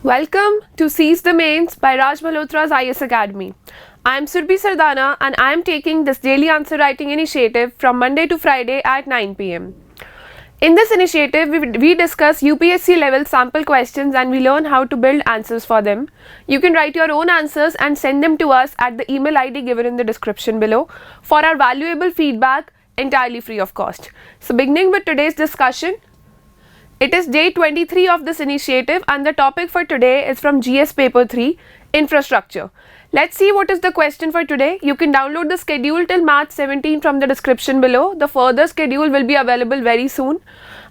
Welcome to Seize the Mains by Malhotra's IS Academy. I am Surbhi Sardana and I am taking this daily answer writing initiative from Monday to Friday at 9 pm. In this initiative, we discuss UPSC level sample questions and we learn how to build answers for them. You can write your own answers and send them to us at the email ID given in the description below for our valuable feedback entirely free of cost. So beginning with today's discussion, it is day 23 of this initiative and the topic for today is from GS paper 3, infrastructure. Let's see what is the question for today. You can download the schedule till March 17 from the description below. The further schedule will be available very soon.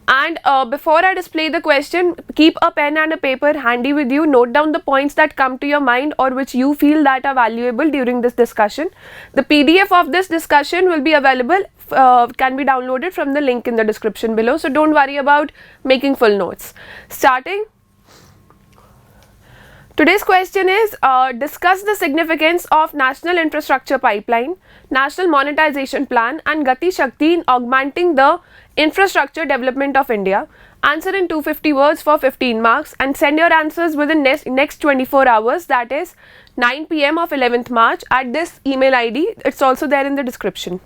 And before I display the question, keep a pen and a paper handy with you. Note down the points that come to your mind or which you feel that are valuable during this discussion. The PDF of this discussion will be available, can be downloaded from the link in the description below. So don't worry about making full notes. Starting. Today's question is, discuss the significance of National Infrastructure Pipeline, National Monetization Plan and Gati Shakti in augmenting the infrastructure development of India. Answer in 250 words for 15 marks and send your answers within next 24 hours, that is 9 pm of 11th March at this email ID. It's also there in the description.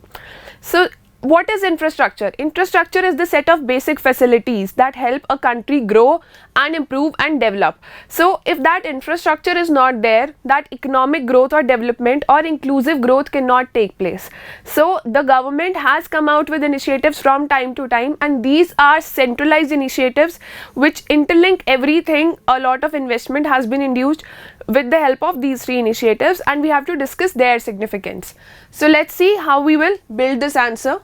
So, what is infrastructure? Infrastructure is the set of basic facilities that help a country grow and improve and develop. So, if that infrastructure is not there, that economic growth or development or inclusive growth cannot take place. So, the government has come out with initiatives from time to time and these are centralized initiatives which interlink everything. A lot of investment has been induced with the help of these three initiatives and we have to discuss their significance. So, let's see how we will build this answer.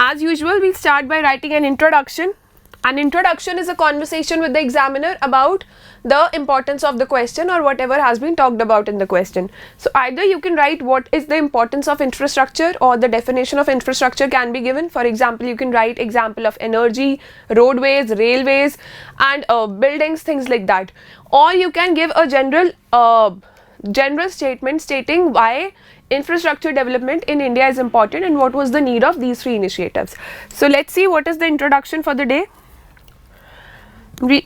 As usual, we start by writing an introduction. An introduction is a conversation with the examiner about the importance of the question or whatever has been talked about in the question. So, either you can write what is the importance of infrastructure or the definition of infrastructure can be given. For example, you can write example of energy, roadways, railways and buildings, things like that. Or you can give a general statement stating why infrastructure development in India is important and what was the need of these three initiatives. So, let's see what is the introduction for the day.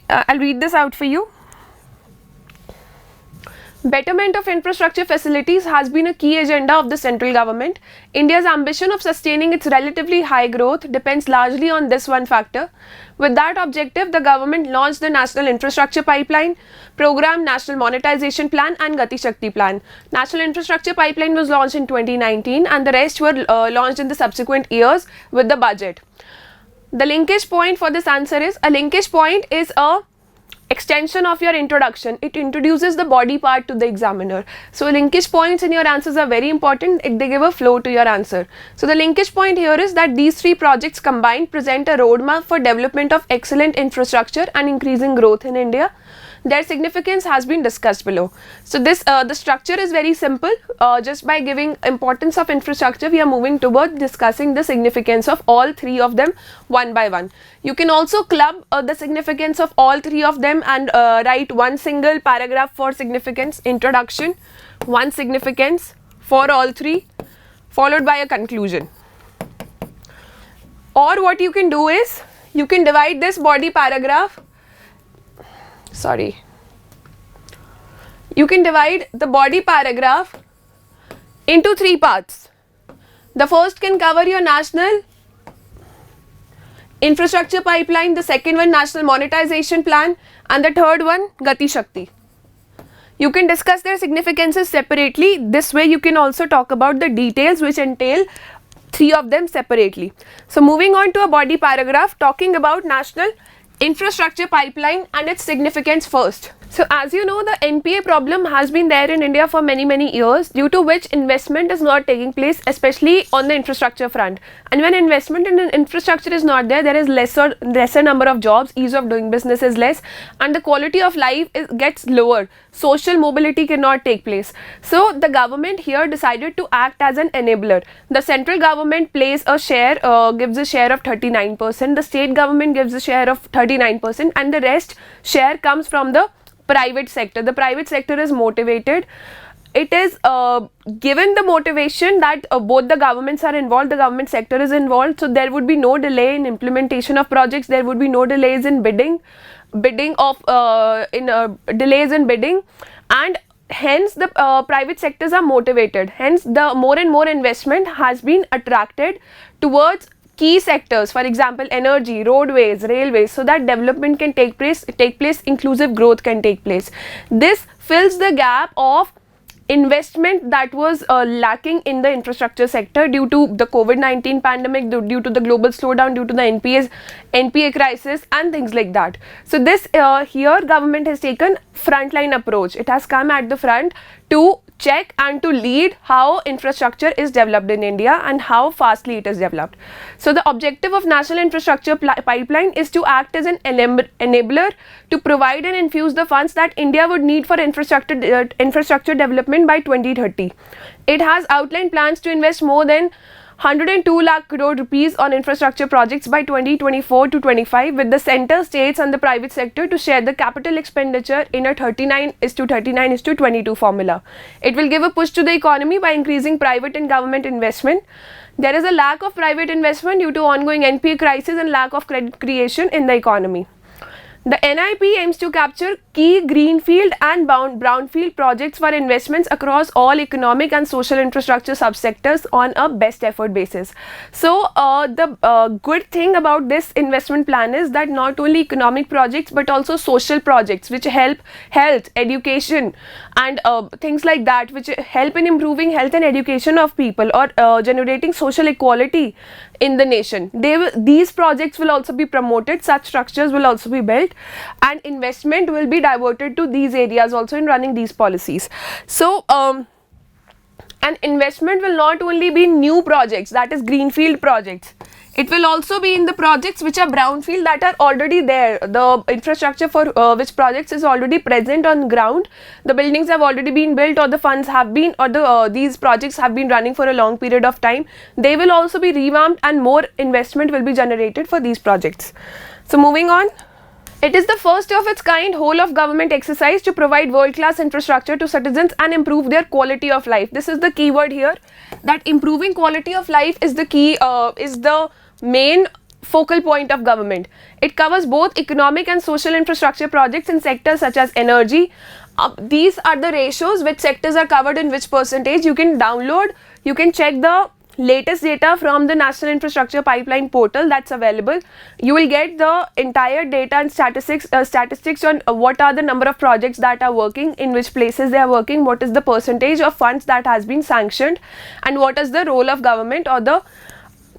I'll read this out for you. Betterment of infrastructure facilities has been a key agenda of the central government. India's ambition of sustaining its relatively high growth depends largely on this one factor. With that objective, the government launched the National Infrastructure Pipeline Program, National Monetization Plan and Gati Shakti Plan. National Infrastructure Pipeline was launched in 2019 and the rest were launched in the subsequent years with the budget. The linkage point for this answer is, a linkage point is a extension of your introduction. It introduces the body part to the examiner. So, linkage points in your answers are very important. They give a flow to your answer. So, the linkage point here is that these three projects combined present a roadmap for development of excellent infrastructure and increasing growth in India. Their significance has been discussed below. So, the structure is very simple. Just by giving importance of infrastructure, we are moving towards discussing the significance of all three of them one by one. You can also club the significance of all three of them and write one single paragraph for significance, introduction, one significance for all three, followed by a conclusion. Or what you can do is, you can divide this body paragraph. You can divide the body paragraph into three parts. The first can cover your national infrastructure pipeline, the second one National Monetization Plan and the third one Gati Shakti. You can discuss their significances separately. This way you can also talk about the details which entail three of them separately. So, moving on to a body paragraph talking about National Infrastructure Pipeline and its significance first. So, as you know, the NPA problem has been there in India for many years, due to which investment is not taking place, especially on the infrastructure front. And when investment in infrastructure is not there, there is lesser number of jobs, ease of doing business is less and the quality of life gets lower. Social mobility cannot take place. So, the government here decided to act as an enabler. The central government plays a share, gives a share of 39%, the state government gives a share of 39% and the rest share comes from the private sector. The private sector is motivated. It is given the motivation that both the governments are involved, the government sector is involved, so there would be no delay in implementation of projects, there would be no delays in bidding bidding of delays in bidding, and hence the private sectors are motivated. Hence the more and more investment has been attracted towards key sectors, for example energy, roadways, railways, so that development can take place, inclusive growth can take place. This fills the gap of investment that was lacking in the infrastructure sector due to the COVID-19 pandemic, due to the global slowdown, due to the NPA crisis and things like that. So this here government has taken frontline approach. It has come at the front to check and to lead how infrastructure is developed in India and how fastly it is developed. So the objective of National Infrastructure Pipeline is to act as an enabler to provide and infuse the funds that India would need for infrastructure development by 2030. It has outlined plans to invest more than 102 lakh crore rupees on infrastructure projects by 2024 to 25, with the centre, states and the private sector to share the capital expenditure in a 39:22 formula. It will give a push to the economy by increasing private and government investment. There is a lack of private investment due to ongoing NPA crisis and lack of credit creation in the economy. The NIP aims to capture key greenfield and brownfield projects for investments across all economic and social infrastructure subsectors on a best effort basis. So the good thing about this investment plan is that not only economic projects but also social projects which help health, education and things like that, which help in improving health and education of people or generating social equality in the nation. These projects will also be promoted, such structures will also be built, and investment will be diverted to these areas also in running these policies. So an investment will not only be in new projects, that is greenfield projects, it will also be in the projects which are brownfield, that are already there. The infrastructure for which projects is already present on ground, the buildings have already been built, or the funds have been, or the these projects have been running for a long period of time. They will also be revamped and more investment will be generated for these projects. So moving on. It is the first of its kind whole of government exercise to provide world-class infrastructure to citizens and improve their quality of life. This is the key word here, that improving quality of life is the key, is the main focal point of government. It covers both economic and social infrastructure projects in sectors such as energy. These are the ratios, which sectors are covered in which percentage. You can download, you can check the latest data from the National Infrastructure Pipeline portal that's available. You will get the entire data and statistics on what are the number of projects that are working, in which places they are working, what is the percentage of funds that has been sanctioned, and what is the role of government or the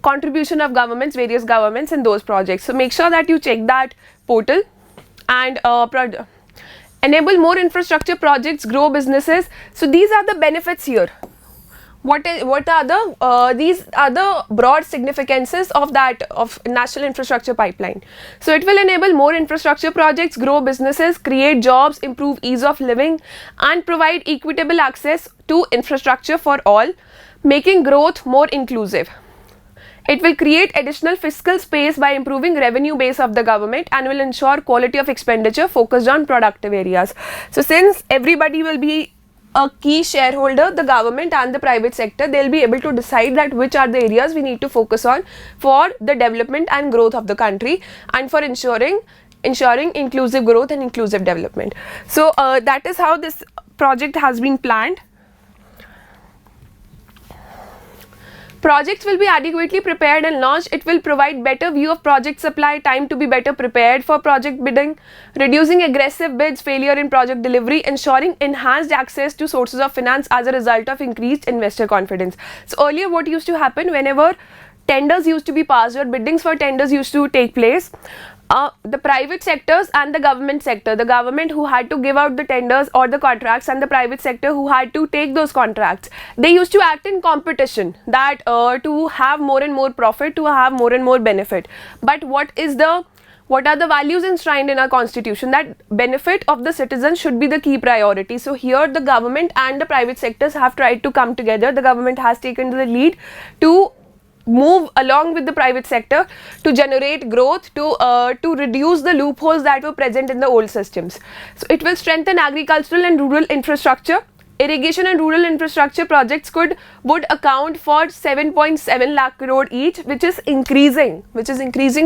contribution of governments, various governments in those projects. So make sure that you check that portal. And enable more infrastructure projects, grow businesses. So these are the benefits here. What are the these are the broad significances of National Infrastructure Pipeline. So it will enable more infrastructure projects, grow businesses, create jobs, improve ease of living and provide equitable access to infrastructure for all, making growth more inclusive. It will create additional fiscal space by improving revenue base of the government and will ensure quality of expenditure focused on productive areas. So since everybody will be a key shareholder, the government and the private sector, they'll be able to decide that which are the areas we need to focus on for the development and growth of the country and for ensuring inclusive growth and inclusive development. So that is how this project has been planned. Projects will be adequately prepared and launched. It will provide better view of project supply, time to be better prepared for project bidding, reducing aggressive bids, failure in project delivery, ensuring enhanced access to sources of finance as a result of increased investor confidence. So earlier what used to happen, whenever tenders used to be passed or biddings for tenders used to take place, the private sectors and the government sector, the government who had to give out the tenders or the contracts and the private sector who had to take those contracts, they used to act in competition, that to have more and more profit, to have more and more benefit. But what are the values enshrined in our constitution? That benefit of the citizens should be the key priority. So here the government and the private sectors have tried to come together. The government has taken the lead to move along with the private sector to generate growth, to reduce the loopholes that were present in the old systems. So it will strengthen agricultural and rural infrastructure. Irrigation and rural infrastructure projects would account for 7.7 lakh crore each, which is increasing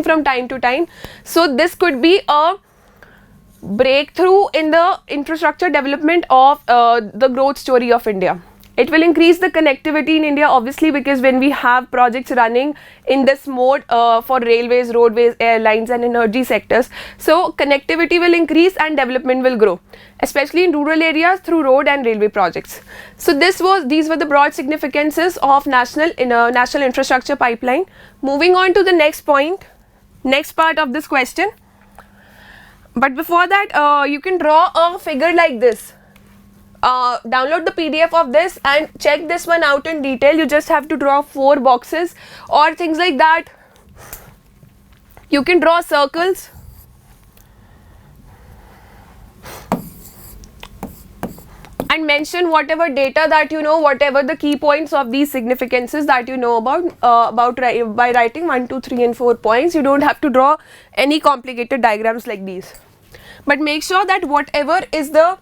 from time to time. So this could be a breakthrough in the infrastructure development of the growth story of India. It will increase the connectivity in India, obviously, because when we have projects running in this mode for railways, roadways, airlines and energy sectors, so connectivity will increase and development will grow, especially in rural areas through road and railway projects. So these were the broad significances of national infrastructure pipeline. Moving on to the next point, next part of this question. But before that, you can draw a figure like this. Download the PDF of this and check this one out in detail. You just have to draw 4 boxes or things like that. You can draw circles. And mention whatever data that you know, whatever the key points of these significances that you know about by writing 1, 2, 3 and 4 points. You don't have to draw any complicated diagrams like these. But make sure that whatever is the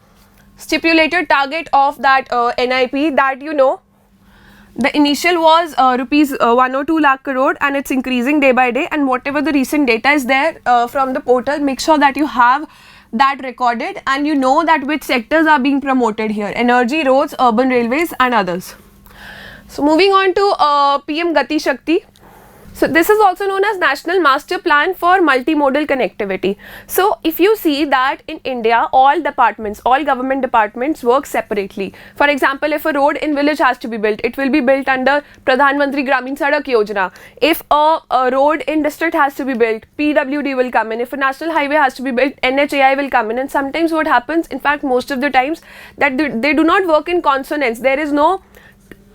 stipulated target of that NIP, that you know, the initial was rupees 102 lakh crore and it's increasing day by day, and whatever the recent data is there from the portal, make sure that you have that recorded and you know that which sectors are being promoted here: energy, roads, urban railways and others. So moving on to PM Gati Shakti. So this is also known as National Master Plan for Multimodal Connectivity. So if you see that in India, all departments, all government departments work separately. For example, if a road in village has to be built, it will be built under Pradhan Mantri Gramin Sadak Yojana. If a road in district has to be built, PWD will come in. If a national highway has to be built, NHAI will come in. And sometimes what happens, in fact most of the times, that they do not work in consonance. There is no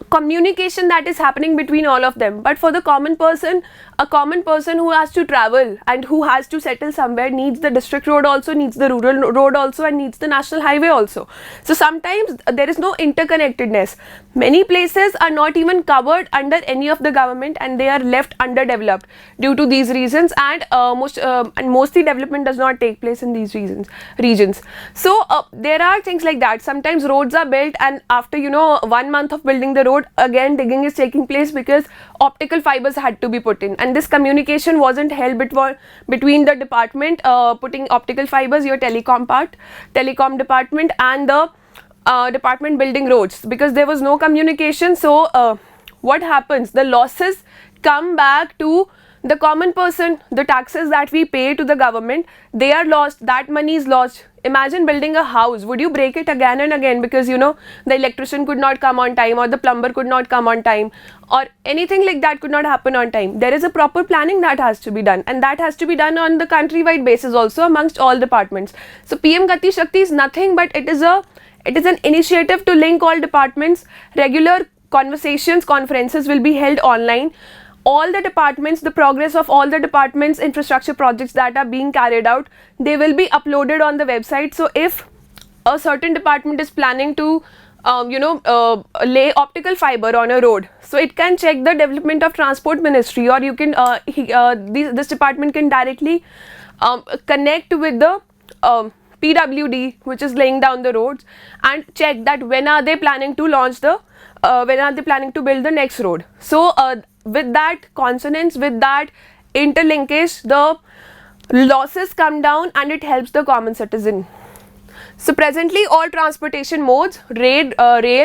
communication that is happening between all of them. But for the common person, a common person who has to travel and who has to settle somewhere needs the district road also, needs the rural road also, and needs the national highway also. So sometimes there is no interconnectedness. Many places are not even covered under any of the government and they are left underdeveloped due to these reasons, and mostly development does not take place in these regions. So there are things like that. Sometimes roads are built and after 1 month of building the road, again digging is taking place because optical fibers had to be put in, and this communication wasn't held between the department putting optical fibers, your telecom department, and the department building roads, because there was no communication. So what happens, the losses come back to the common person. The taxes that we pay to the government, they are lost, that money is lost. Imagine building a house, would you break it again and again because the electrician could not come on time, or the plumber could not come on time, or anything like that could not happen on time? There is a proper planning that has to be done, and that has to be done on the countrywide basis also amongst all departments. So PM Gati Shakti is nothing but it is an initiative to link all departments. Regular conferences will be held online. All the departments, the progress of all the departments, infrastructure projects that are being carried out, they will be uploaded on the website. So if a certain department is planning to lay optical fiber on a road, so it can check the development of transport ministry, or you can this department can directly connect with the PWD, which is laying down the roads, and check that when are they planning to launch the when are they planning to build the next road. So with that consonance, with that interlinkage, the losses come down and it helps the common citizen. So presently all transportation modes, rail,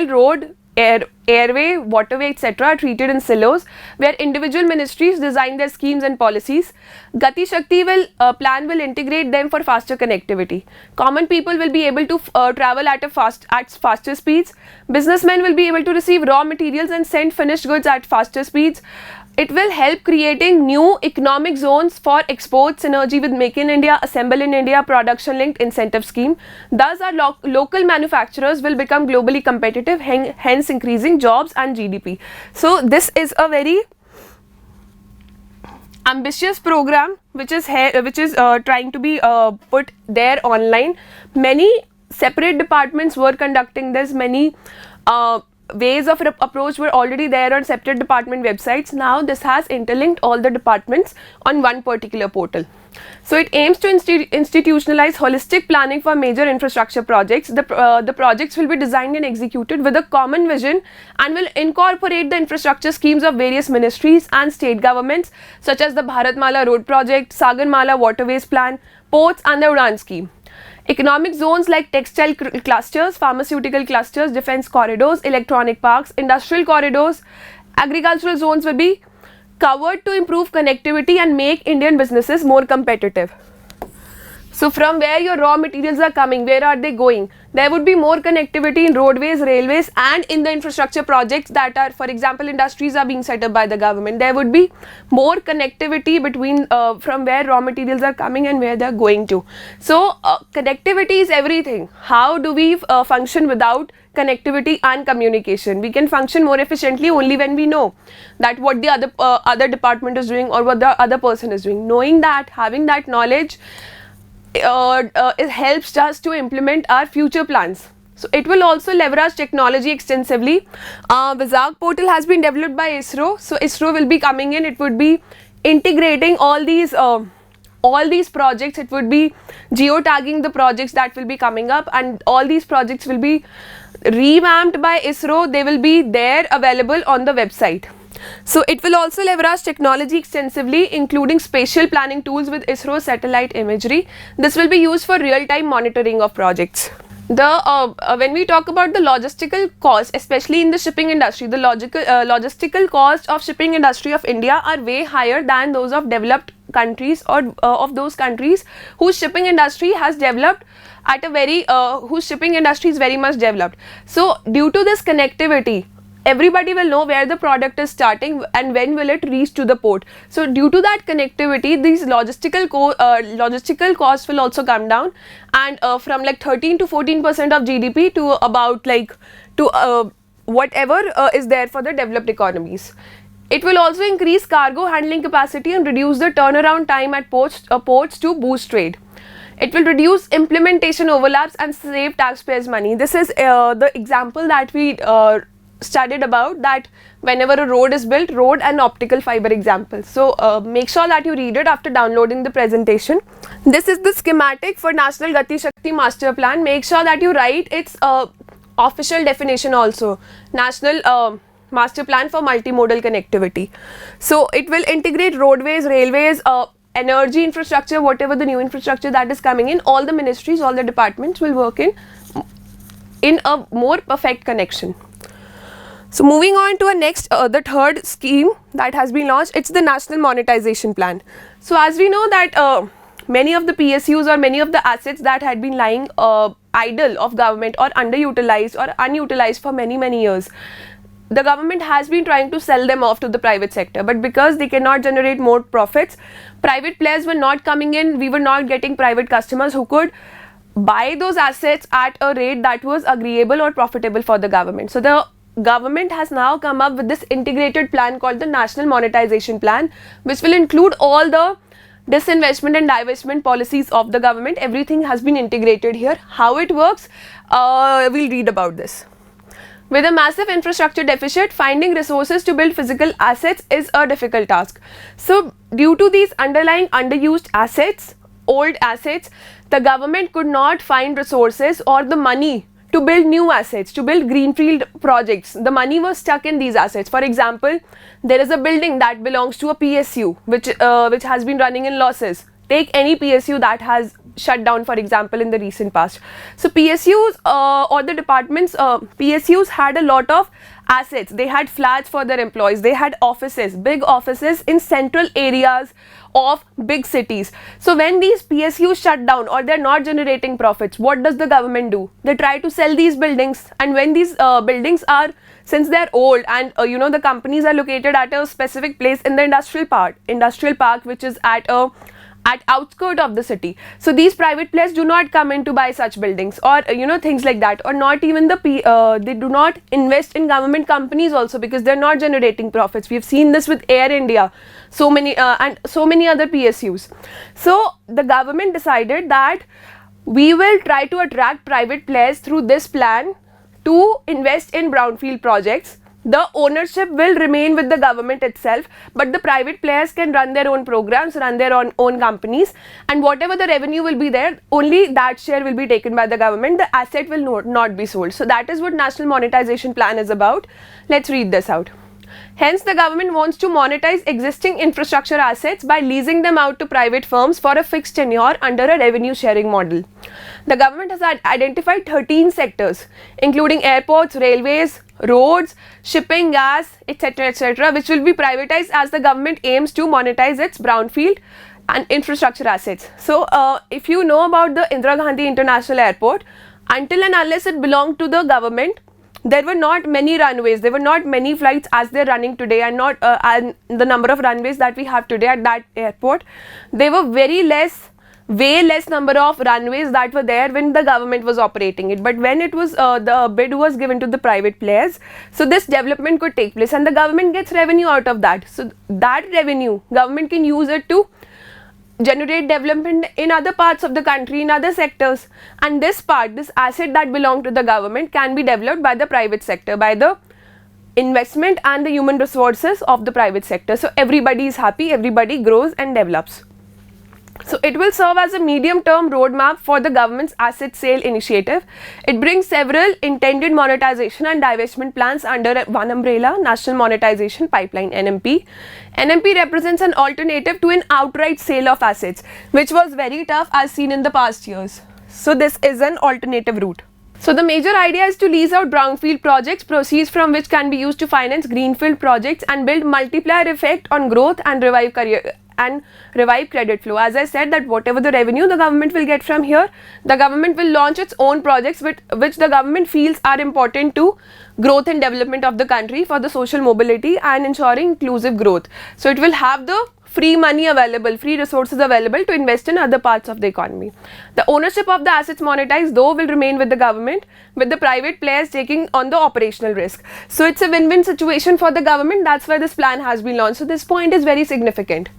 road, airway, waterway, etc. are treated in silos where individual ministries design their schemes and policies. Gati Shakti plan will integrate them for faster connectivity. Common people will be able to travel at faster speeds. Businessmen will be able to receive raw materials and send finished goods at faster speeds. It will help creating new economic zones for exports, synergy with Make in India, Assemble in India, production linked incentive scheme. Thus our local manufacturers will become globally competitive, hence increasing jobs and GDP. So this is a very ambitious program which is trying to be put there online. Many separate departments were conducting this. Many ways of approach were already there on separate department websites. Now this has interlinked all the departments on one particular portal. So it aims to institutionalize holistic planning for major infrastructure projects. The projects will be designed and executed with a common vision and will incorporate the infrastructure schemes of various ministries and state governments, such as the Bharatmala Road Project, Sagarmala Waterways Plan, ports and the Udan scheme. Economic zones like textile clusters, pharmaceutical clusters, defense corridors, electronic parks, industrial corridors, agricultural zones will be covered to improve connectivity and make Indian businesses more competitive. So from where your raw materials are coming, where are they going? There would be more connectivity in roadways, railways and in the infrastructure projects that are, for example, industries are being set up by the government. There would be more connectivity between from where raw materials are coming and where they are going to. So connectivity is everything. How do we function without connectivity and communication? We can function more efficiently only when we know that what the other department is doing or what the other person is doing. Knowing that, having that knowledge, it helps us to implement our future plans. So it will also leverage technology extensively. Vizag portal has been developed by ISRO. So ISRO will be coming in. It would be integrating all these projects. It would be geotagging the projects that will be coming up, and all these projects will be revamped by ISRO. They will be there available on the website. So it will also leverage technology extensively, including spatial planning tools with ISRO satellite imagery. This will be used for real-time monitoring of projects. When we talk about the logistical cost, especially in the shipping industry, the logistical cost of shipping industry of India are way higher than those of developed countries or of those countries whose shipping industry has developed at a very whose shipping industry is very much developed. So due to this connectivity, everybody will know where the product is starting and when will it reach to the port. So due to that connectivity, these logistical costs will also come down, and from like 13 to 14% of GDP to about whatever is there for the developed economies. It will also increase cargo handling capacity and reduce the turnaround time at ports to boost trade. It will reduce implementation overlaps and save taxpayers' money. This is the example that we studied about, that whenever a road is built, road and optical fiber example. So make sure that you read it after downloading the presentation. This is the schematic for National Gati Shakti Master Plan. Make sure that you write its official definition also. National Master Plan for Multimodal Connectivity. So it will integrate roadways, railways, energy infrastructure, whatever the new infrastructure that is coming in. All the ministries, all the departments will work in a more perfect connection. So moving on to the third scheme that has been launched, it's the National Monetization Plan. So as we know that many of the PSUs or many of the assets that had been lying idle of government or underutilized or unutilized for many years, the government has been trying to sell them off to the private sector, but because they cannot generate more profits, private players were not coming in. We were not getting private customers who could buy those assets at a rate that was agreeable or profitable for the government. So the government has now come up with this integrated plan called the National Monetization Plan, which will include all the disinvestment and divestment policies of the government. Everything has been integrated here. How it works, we'll read about this. With a massive infrastructure deficit, finding resources to build physical assets is a difficult task. So due to these underlying underused assets, old assets, the government could not find resources or the money to build new assets, to build greenfield projects. The money was stuck in these assets. For example, there is a building that belongs to a PSU which has been running in losses. Take any PSU that has shut down, for example, in the recent past. So PSUs or the departments, PSUs had a lot of assets. They had flats for their employees. They had offices, big offices in central areas of big cities. So when these PSUs shut down or they're not generating profits, what does the government do? They try to sell these buildings, and when these buildings are, since they're old and the companies are located at a specific place in the industrial park which is at outskirt of the city. So these private players do not come in to buy such buildings or things like that, or not even they do not invest in government companies also, because they're not generating profits. We've seen this with Air India, so many and so many other PSUs. So the government decided that we will try to attract private players through this plan to invest in brownfield projects. The ownership will remain with the government itself, but the private players can run their own programs, run their own companies, and whatever the revenue will be there, only that share will be taken by the government. The asset will not be sold. So that is what National Monetization Plan is about. Let's read this out. Hence, the government wants to monetize existing infrastructure assets by leasing them out to private firms for a fixed tenure under a revenue sharing model. The government has identified 13 sectors, including airports, railways, roads, shipping, gas, etc., which will be privatized as the government aims to monetize its brownfield and infrastructure assets. So, if you know about the Indira Gandhi International Airport, until and unless it belonged to the government, there were not many runways, there were not many flights as they're running today, and not and the number of runways that we have today at that airport. They were way less number of runways that were there when the government was operating it. But when it was the bid was given to the private players, so this development could take place, and the government gets revenue out of that. So that revenue, government can use it to generate development in other parts of the country, in other sectors, and this asset that belong to the government can be developed by the private sector, by the investment and the human resources of the private sector. So everybody is happy, everybody grows and develops. So it will serve as a medium-term roadmap for the government's asset sale initiative. It brings several intended monetization and divestment plans under one umbrella, National Monetization Pipeline (NMP). NMP represents an alternative to an outright sale of assets, which was very tough as seen in the past years. So this is an alternative route. So the major idea is to lease out brownfield projects, proceeds from which can be used to finance greenfield projects and build multiplier effect on growth and revive credit flow. As I said, that whatever the revenue the government will get from here, the government will launch its own projects which the government feels are important to growth and development of the country, for the social mobility and ensuring inclusive growth. So it will have the free money available, free resources available to invest in other parts of the economy. The ownership of the assets monetized though will remain with the government, with the private players taking on the operational risk. So it's a win-win situation for the government. That's why this plan has been launched. So this point is very significant.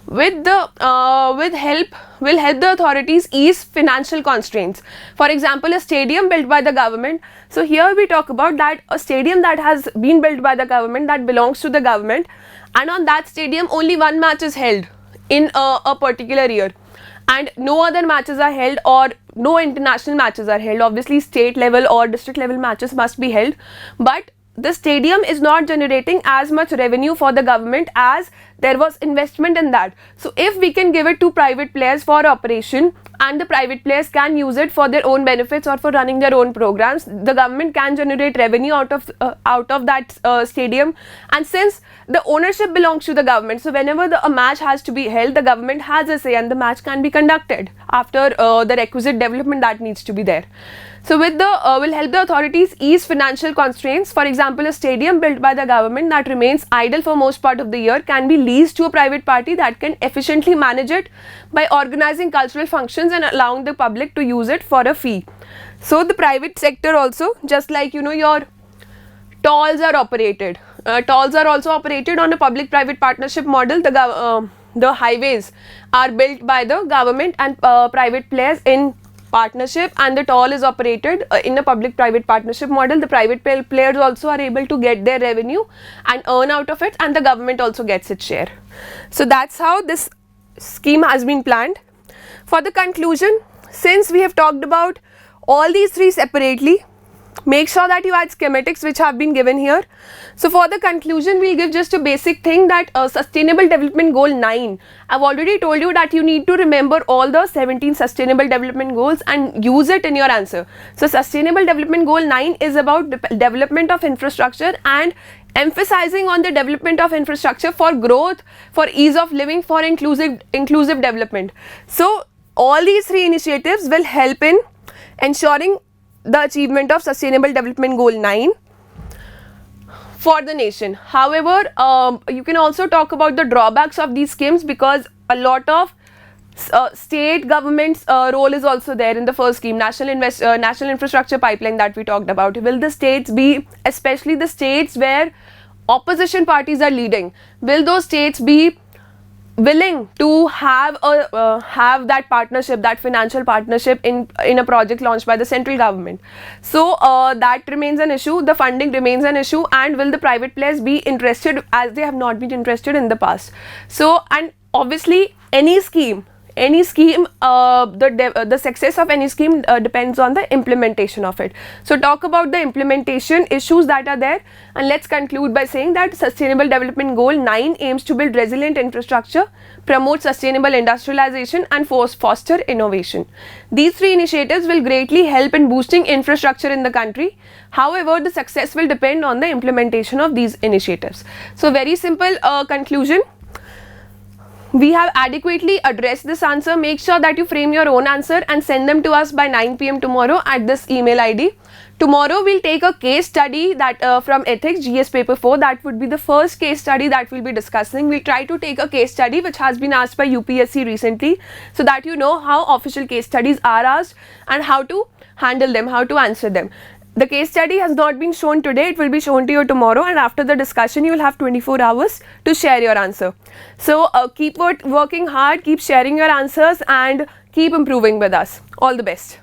Will help the authorities ease financial constraints. For example, a stadium built by the government. So here we talk about that a stadium that has been built by the government, that belongs to the government, and on that stadium only one match is held in a particular year, and no other matches are held, or no international matches are held. Obviously state level or district level matches must be held, but the stadium is not generating as much revenue for the government as there was investment in that. So if we can give it to private players for operation, and the private players can use it for their own benefits or for running their own programs, the government can generate revenue out of that stadium. And since the ownership belongs to the government, so whenever a match has to be held, the government has a say, and the match can be conducted after the requisite development that needs to be there. So will help the authorities ease financial constraints. For example, a stadium built by the government that remains idle for most part of the year can be leased to a private party that can efficiently manage it by organizing cultural functions and allowing the public to use it for a fee. So the private sector also, just like your tolls are operated. Tolls are also operated on a public-private partnership model. The highways are built by the government and private players in partnership, and the toll is operated in a public-private partnership model. The private players also are able to get their revenue and earn out of it, and the government also gets its share. So that's how this scheme has been planned. For the conclusion, since we have talked about all these three separately, make sure that you add schematics which have been given here. So for the conclusion, we'll give just a basic thing, that Sustainable Development Goal 9. I've already told you that you need to remember all the 17 Sustainable Development Goals and use it in your answer. So Sustainable Development Goal 9 is about development of infrastructure and emphasizing on the development of infrastructure for growth, for ease of living, for inclusive development. So all these three initiatives will help in ensuring the achievement of Sustainable Development Goal 9 for the nation. However, you can also talk about the drawbacks of these schemes, because a lot of state government's role is also there in the first scheme, National Infrastructure Pipeline that we talked about. Will the states be, especially the states where opposition parties are leading, will those states be willing to have that partnership, that financial partnership in a project launched by the central government? So that remains an issue. The funding remains an issue, and will the private players be interested, as they have not been interested in the past? So, and obviously any scheme any scheme, the success of any scheme depends on the implementation of it. So talk about the implementation issues that are there, and let's conclude by saying that Sustainable Development Goal 9 aims to build resilient infrastructure, promote sustainable industrialization and foster innovation. These 3 initiatives will greatly help in boosting infrastructure in the country. However, the success will depend on the implementation of these initiatives. So very simple conclusion. We have adequately addressed this answer. Make sure that you frame your own answer and send them to us by 9 p.m. tomorrow at this email ID. Tomorrow we'll take a case study that from ethics GS paper 4. That would be the first case study that we'll be discussing. We'll try to take a case study which has been asked by UPSC recently, so that you know how official case studies are asked and how to handle them, how to answer them. The case study has not been shown today, it will be shown to you tomorrow, and after the discussion you will have 24 hours to share your answer. So keep working hard, keep sharing your answers and keep improving with us. All the best.